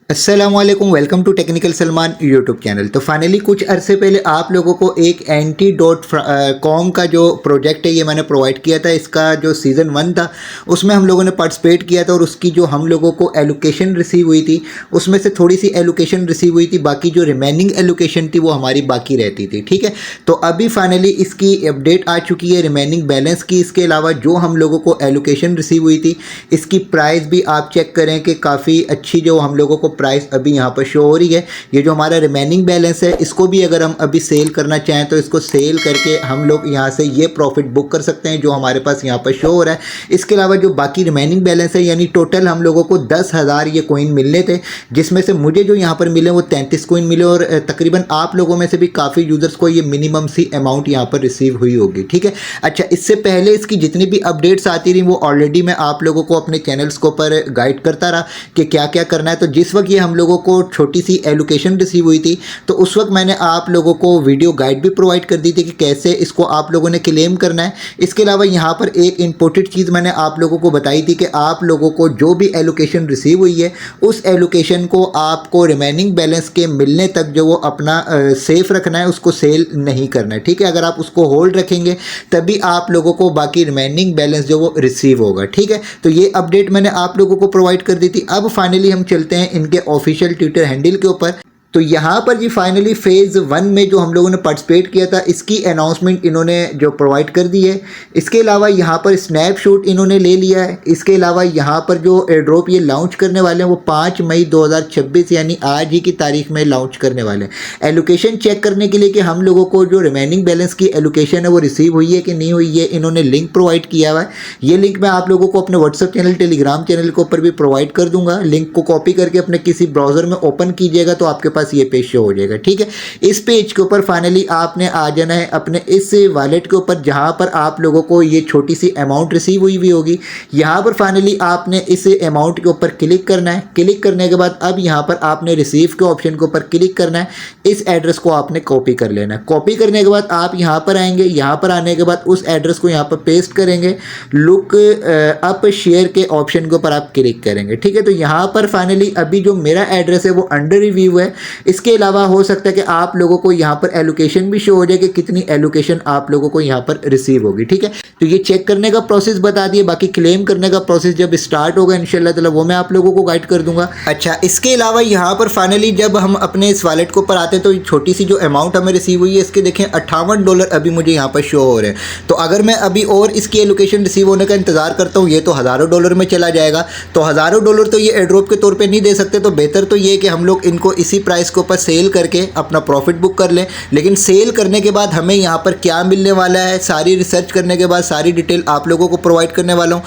अस्सलामुअलैकुम, welcome to technical Salman YouTube channel. तो finally कुछ अरसे पहले आप लोगों को एक एंटी डॉट कॉम का जो प्रोजेक्ट है ये मैंने प्रोवाइड किया था। इसका जो सीज़न 1 था उसमें हम लोगों ने पार्टिसिपेट किया था और उसकी जो हम लोगों को एलोकेशन रिसीव हुई थी उसमें से थोड़ी सी एलोकेशन रिसीव हुई थी, बाकी जो रिमेनिंग एलोकेशन थी वो हमारी बाकी रहती थी। ठीक है, तो अभी फाइनली इसकी अपडेट आ चुकी है रिमेनिंग बैलेंस की। इसके अलावा जो हम लोगों को एलोकेशन रिसीव हुई थी इसकी प्राइस भी आप चेक करें कि काफ़ी अच्छी जो हम लोगों को प्राइस अभी यहाँ पर शो हो रही है। ये जो हमारा रिमेनिंग बैलेंस है इसको भी अगर हम अभी सेल करना चाहें तो इसको सेल करके हम लोग यहाँ से ये प्रॉफिट बुक कर सकते हैं जो हमारे पास यहाँ पर शो हो रहा है। इसके अलावा जो बाकी रिमेनिंग बैलेंस है यानी टोटल हम लोगों को 10,000 ये कॉइन मिलने थे, जिसमें से मुझे जो यहाँ पर मिले वो 33 कॉइन मिले और तकरीबन आप लोगों में से भी काफ़ी यूजर्स को ये मिनिमम सी अमाउंट यहाँ पर रिसीव हुई होगी। ठीक है, अच्छा, इससे पहले इसकी जितनी भी अपडेट्स आती रही वो ऑलरेडी मैं आप लोगों को अपने चैनल्स के ऊपर गाइड करता रहा कि क्या क्या करना है। तो जिस वक्त ये हम लोगों को छोटी सी एलोकेशन रिसीव हुई थी तो उस वक्त मैंने आप लोगों को वीडियो गाइड भी प्रोवाइड कर दी थी कि कैसे इसको आप लोगों ने क्लेम करना है। इसके अलावा यहाँ पर एक इंपॉर्टेंट चीज़ मैंने आप लोगों को बताई थी कि आप लोगों को जो भी एलोकेशन रिसीव हुई है उस एलोकेशन को आपको रिमेनिंग बैलेंस के मिलने तक जो वो अपना सेफ रखना है, उसको सेल नहीं करना है। ठीक है, अगर आप उसको होल्ड रखेंगे तभी आप लोगों को बाकी रिमेनिंग बैलेंस जो वो रिसीव होगा। ठीक है, तो ये अपडेट मैंने आप लोगों को प्रोवाइड कर दी थी। अब फाइनली हम चलते हैं इनके ऑफिशियल ट्विटर हैंडल के ऊपर। तो यहाँ पर जी फाइनली फेज़ 1 में जो हम लोगों ने पार्टिसिपेट किया था इसकी अनाउंसमेंट इन्होंने जो प्रोवाइड कर दी है। इसके अलावा यहाँ पर स्नैपशॉट इन्होंने ले लिया है। इसके अलावा यहाँ पर जो एयर ड्रॉप ये लॉन्च करने वाले हैं वो 5 मई 2026 यानी आज ही की तारीख में लॉन्च करने वाले हैं। एलोकेशन चेक करने के लिए कि हम लोगों को जो रिमेनिंग बैलेंस की एलोकेशन है वो रिसीव हुई है कि नहीं हुई है, इन्होंने लिंक प्रोवाइड किया हुआ है। ये लिंक मैं आप लोगों को अपने व्हाट्सअप चैनल, टेलीग्राम चैनल के ऊपर भी प्रोवाइड कर दूंगा। लिंक को कॉपी करके अपने किसी ब्राउज़र में ओपन कीजिएगा तो आपके पास ये पेज शो हो जाएगा। ठीक है, इस पेज के ऊपर फाइनली आपने आ जाना है अपने इस वॉलेट के ऊपर जहां पर आप लोगों को ये छोटी सी अमाउंट रिसीव हुई भी होगी। यहां पर फाइनली आपने इस अमाउंट के ऊपर क्लिक करना है। क्लिक करने के बाद अब यहां पर आपने रिसीव के ऑप्शन के ऊपर क्लिक करना है। इस एड्रेस को आपने कॉपी कर लेना है। कॉपी करने के बाद आप यहां पर आएंगे। यहां पर आने के बाद उस एड्रेस को यहां पर पेस्ट करेंगे। लुक अप शेयर के ऑप्शन के ऊपर आप क्लिक करेंगे। ठीक है, तो यहां पर फाइनली अभी जो मेरा एड्रेस है वो अंडर रिव्यू है। इसके अलावा हो सकता है कि आप लोगों को यहाँ पर एलोकेशन भी शो हो जाए कि कितनी एलोकेशन आप लोगों को यहाँ पर रिसीव होगी। ठीक है, तो ये चेक करने का प्रोसेस बता दिए, बाकी क्लेम करने का प्रोसेस जब स्टार्ट होगा इंशाल्लाह ताला वो मैं आप लोगों को गाइड कर दूंगा। अच्छा, इसके अलावा यहाँ पर फाइनली जब हम अपने इस वॉलेट के ऊपर आते हैं तो छोटी सी जो अमाउंट हमें रिसीव हुई है इसके देखें $58 अभी मुझे यहाँ पर शो हो रहे हैं। तो अगर मैं अभी और इसकी एलोकेशन रिसीव होने का इंतजार करता हूँ ये तो हज़ारों डॉलर में चला जाएगा। तो हज़ारों डॉलर तो ये एयरड्रॉप के तौर पर नहीं दे सकते, तो बेहतर तो ये कि हम लोग इनको इसी प्राइस के ऊपर सेल करके अपना प्रॉफिट बुक कर लें। लेकिन सेल करने के बाद हमें यहाँ पर क्या मिलने वाला है सारी रिसर्च करने के बाद सारी डिटेल आप लोगों को प्रोवाइड करने वाला हूँ।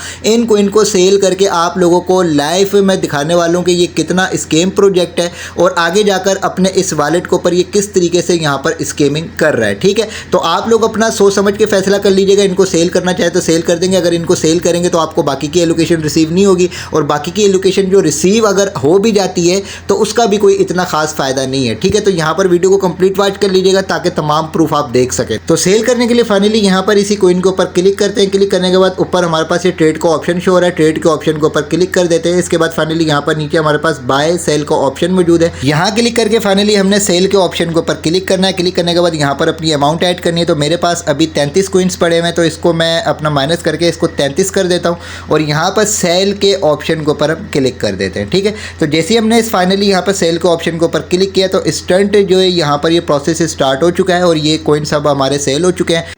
इनको सेल करके आप लोगों को लाइव में दिखाने वाला हूँ कि ये कितना स्कैम प्रोजेक्ट है और आगे जाकर अपने इस वॉलेट के ऊपर ये किस तरीके से यहाँ पर स्कैमिंग कर रहा है। ठीक है, तो आप लोग अपना सोच समझ के फैसला कर लीजिएगा। इनको सेल करना चाहे तो सेल कर देंगे, अगर इनको सेल करेंगे तो आपको बाकी की एलोकेशन रिसीव नहीं होगी और बाकी की एलोकेशन जो रिसीव अगर हो भी जाती है तो उसका भी कोई इतना खास फायदा नहीं है। ठीक है, तो यहाँ पर वीडियो को कंप्लीट वॉच कर लीजिएगा ताकि तमाम प्रूफ आप देख सकें। तो सेल करने के लिए फाइनली यहाँ पर इसी कॉइन के ऊपर क्लिक करते हैं। क्लिक करने के बाद ऊपर हमारे पास ये ट्रेड का ऑप्शन शो हो रहा है। ट्रेड के ऑप्शन के ऊपर क्लिक कर देते हैं। इसके बाद फाइनली यहाँ पर नीचे हमारे पास बाय सेल का ऑप्शन मौजूद है। यहाँ क्लिक करके फाइनली हमने सेल के ऑप्शन के ऊपर क्लिक करना है। क्लिक करने के बाद यहाँ पर अपनी अमाउंट ऐड करनी है। तो मेरे पास अभी 33 कॉइन्स पड़े हुए हैं तो इसको मैं अपना माइनस करके इसको 33 कर देता हूँ और यहाँ पर सेल के ऑप्शन के ऊपर हम क्लिक कर देते हैं। ठीक है, तो जैसे ही हमने इस फाइनली यहाँ पर सेल के ऑप्शन के ऊपर क्लिक किया तो इंस्टेंट जो है यहाँ पर ये प्रोसेस स्टार्ट हो चुका है और ये कॉइन सब हमारे सेल हो चुके हैं।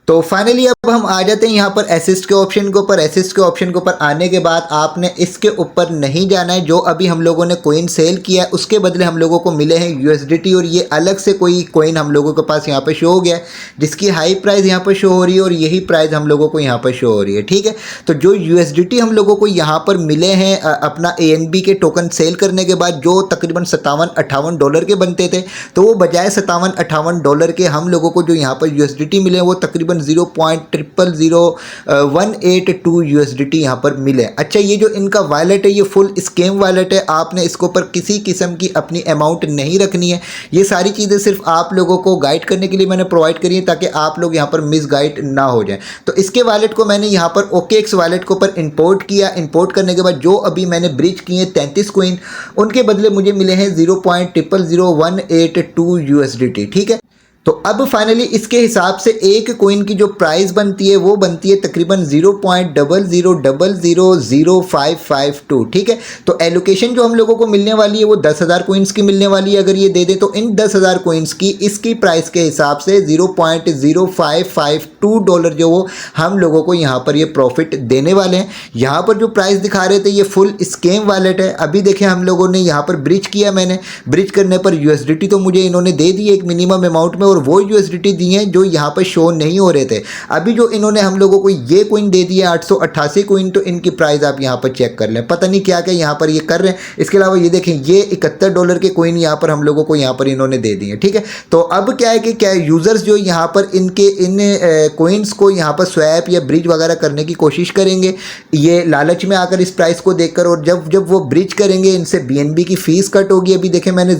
तो फाइनली अब हम आ जाते हैं यहाँ पर असिस्ट के ऑप्शन के ऊपर। असिस्ट के ऑप्शन के ऊपर आने के बाद आपने इसके ऊपर नहीं जाना है। जो अभी हम लोगों ने कॉइन सेल किया है उसके बदले हम लोगों को मिले हैं USDT और ये अलग से कोई कॉइन हम लोगों के पास यहाँ पर शो हो गया है जिसकी हाई प्राइस यहाँ पर शो हो रही है और यही प्राइस हम लोगों को यहाँ पर शो हो रही है। ठीक है, तो जो USDT हम लोगों को यहाँ पर मिले हैं अपना ANB के टोकन सेल करने के बाद जो तकरीबन $57-58 के बनते थे तो वो बजाय $57-58 के हम लोगों को जो यहाँ पर USDT मिले वो तकरीबन तकरीबन 0.000182 USDT यहाँ पर मिले। अच्छा, ये जो इनका वॉलेट है ये फुल स्कैम वॉलेट है, आपने इसके ऊपर किसी किस्म की अपनी अमाउंट नहीं रखनी है। ये सारी चीज़ें सिर्फ आप लोगों को गाइड करने के लिए मैंने प्रोवाइड करी है ताकि आप लोग यहाँ पर मिस गाइड ना हो जाए। तो इसके वॉलेट को मैंने यहाँ पर OKX वॉलेट के ऊपर इंपोर्ट किया। इंपोर्ट करने के बाद जो अभी मैंने ब्रिज किए 33 कॉइन, उनके बदले मुझे मिले हैं 0.000182 USDT। ठीक है, तो अब फाइनली इसके हिसाब से एक कोइन की जो प्राइस बनती है वो बनती है तकरीबन 0.00000552। ठीक है, तो एलोकेशन जो हम लोगों को मिलने वाली है वो 10,000 कोइंस की मिलने वाली है। अगर ये दे दे तो इन 10,000 कोइंस की इसकी प्राइस के हिसाब से $0.0552 जो वो हम लोगों को यहाँ पर ये प्रॉफिट देने वाले हैं। यहाँ पर जो प्राइस दिखा रहे थे ये फुल स्कैम वॉलेट है। अभी देखें हम लोगों ने यहाँ पर ब्रिज किया, मैंने ब्रिज करने पर USDT तो मुझे इन्होंने दे दी एक मिनिमम अमाउंट में, और वो USDT दी हैं जो यहाँ पर शो नहीं हो रहे थे। अभी जो इन्होंने हम लोगों को ये कोइन दे दिया 888 कोइन, तो इनकी प्राइस आप यहाँ पर चेक कर लें, पता नहीं क्या क्या यहाँ पर ये कर रहे हैं। इसके अलावा ये देखें ये $71 के कोइन यहाँ पर हम लोगों को यहाँ पर इन्होंने दे दिए। ठीक है, तो अब क्या है कि क्या यूज़र्स जो यहाँ पर इनके इन कोइंस को यहाँ पर स्वैप या ब्रिज वगैरह करने की कोशिश करेंगे, ये लालच में आकर इस प्राइस को देखकर, और जब वो ब्रिज करेंगे इनसे BNB की फ़ीस कट होगी। अभी देखें मैंने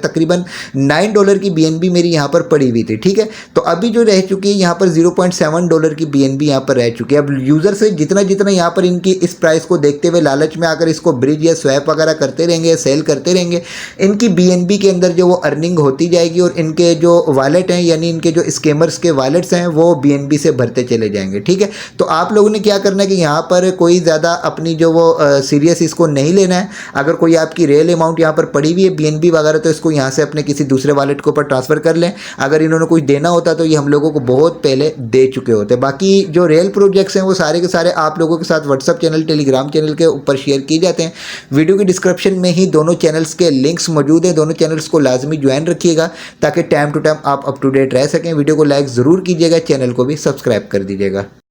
तकरीबन $9 की BNB मेरी यहाँ पर पड़ी हुई थी। ठीक है, तो अभी जो रह चुकी है यहाँ पर $0.7 की BNB यहाँ पर रह चुकी है। अब यूज़र से जितना जितना यहाँ पर इनकी इस प्राइस को देखते हुए लालच में आकर इसको ब्रिज या स्वैप वगैरह करते रहेंगे, सेल करते रहेंगे, इनकी BNB के अंदर जो वो अर्निंग होती जाएगी, और इनके जो वॉलेट हैं यानी इनके जो स्कैमर्स के वॉलेट्स हैं वो BNB से भरते चले जाएंगे। ठीक है, तो आप लोगों ने क्या करना है कि यहाँ पर कोई ज़्यादा अपनी जो वो सीरियस इसको नहीं लेना है। अगर कोई आपकी रियल अमाउंट यहाँ पर पड़ी हुई है BNB वगैरह, तो इसको यहाँ से अपने किसी दूसरे वॉलेट के ऊपर ट्रांसफ़र कर लें। अगर इन्होंने कुछ देना होता तो ये हम लोगों को बहुत पहले दे चुके होते। बाकी जो रियल प्रोजेक्ट्स हैं वो सारे के सारे आप लोगों के साथ व्हाट्सअप चैनल, टेलीग्राम चैनल के ऊपर शेयर किए जाते हैं। वीडियो की डिस्क्रिप्शन में ही दोनों चैनल्स के लिंक्स मौजूद हैं, दोनों चैनल्स को लाजमी ज्वाइन रखिएगा ताकि टाइम टू टाइम आप अप टू डेट रह सकें। वीडियो को लाइक ज़रूर कीजिएगा, चैनल को भी सब्सक्राइब कर दीजिएगा।